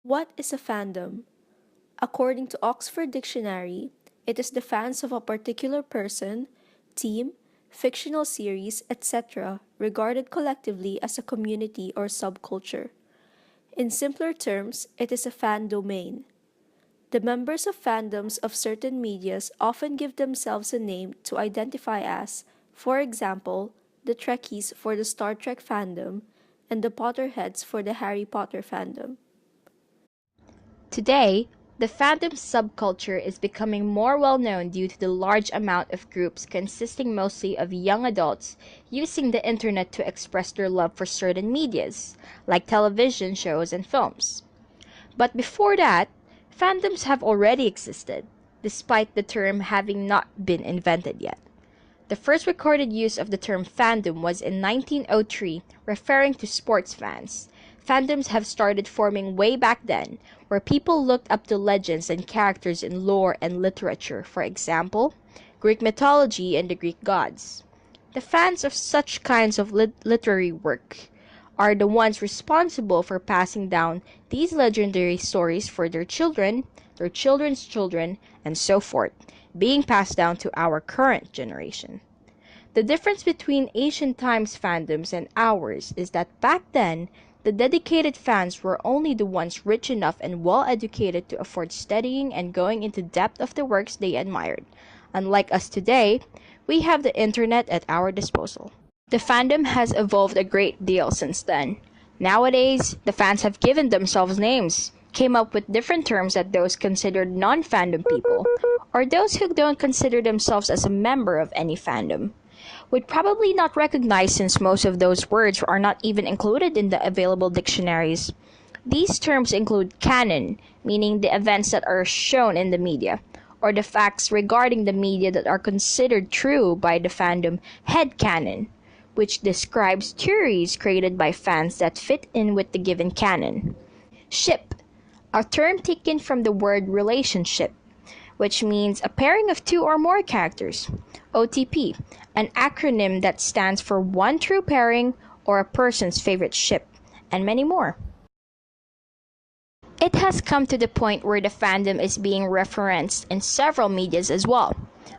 What is a fandom? According to Oxford Dictionary, it is the fans of a particular person, team, fictional series, etc., regarded collectively as a community or subculture. In simpler terms, it is a fan domain. The members of fandoms of certain medias often give themselves a name to identify as, for example, the Trekkies for the Star Trek fandom and the Potterheads for the Harry Potter fandom. Today, the fandom subculture is becoming more well known due to the large amount of groups consisting mostly of young adults using the internet to express their love for certain medias, like television shows and films. But before that, fandoms have already existed, despite the term having not been invented yet. The first recorded use of the term fandom was in 1903, referring to sports fans. Fandoms have started forming way back then, where people looked up to legends and characters in lore and literature, for example, Greek mythology and the Greek gods. The fans of such kinds of literary work are the ones responsible for passing down these legendary stories for their children, their children's children, and so forth, being passed down to our current generation. The difference between ancient times fandoms and ours is that back then, the dedicated fans were only the ones rich enough and well educated to afford studying and going into depth of the works they admired. Unlike us today, we have the internet at our disposal. The fandom has evolved a great deal since then. Nowadays, the fans have given themselves names, came up with different terms that those considered non-fandom people, or those who don't consider themselves as a member of any fandom, would probably not recognize since most of those words are not even included in the available dictionaries. These terms include canon, meaning the events that are shown in the media, or the facts regarding the media that are considered true by the fandom headcanon, which describes theories created by fans that fit in with the given canon. Ship, a term taken from the word relationship, which means a pairing of two or more characters. OTP, an acronym that stands for one true pairing or a person's favorite ship, and many more. It has come to the point where the fandom is being referenced in several medias as well.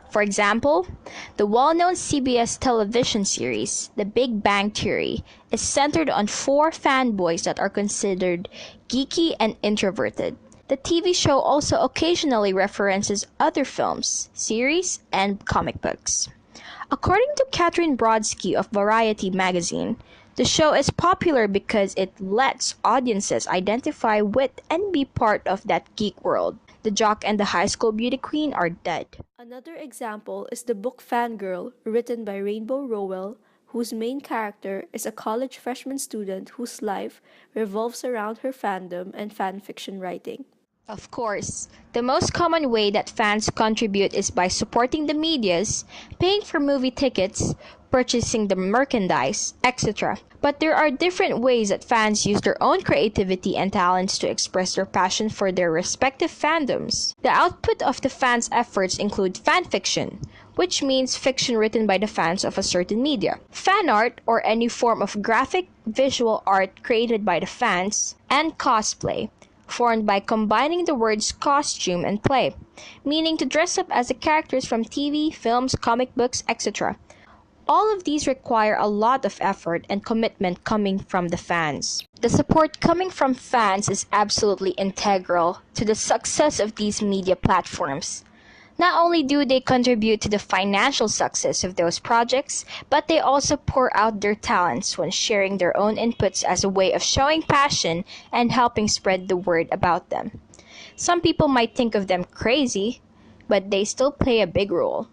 For example, the well-known CBS television series, The Big Bang Theory, is centered on four fanboys that are considered geeky and introverted. The TV show also occasionally references other films, series, and comic books. According to Catherine Brodsky of Variety magazine, the show is popular because it lets audiences identify with and be part of that geek world. The jock and the high school beauty queen are dead. Another example is the book Fangirl, written by Rainbow Rowell, whose main character is a college freshman student whose life revolves around her fandom and fanfiction writing. Of course, the most common way that fans contribute is by supporting the medias, paying for movie tickets, purchasing the merchandise, etc. But there are different ways that fans use their own creativity and talents to express their passion for their respective fandoms. The output of the fans' efforts include fanfiction, which means fiction written by the fans of a certain media, fan art, or any form of graphic visual art created by the fans, and cosplay, formed by combining the words costume and play, meaning to dress up as the characters from TV, films, comic books, etc. All of these require a lot of effort and commitment coming from the fans. The support coming from fans is absolutely integral to the success of these media platforms. Not only do they contribute to the financial success of those projects, but they also pour out their talents when sharing their own inputs as a way of showing passion and helping spread the word about them. Some people might think of them crazy, but they still play a big role.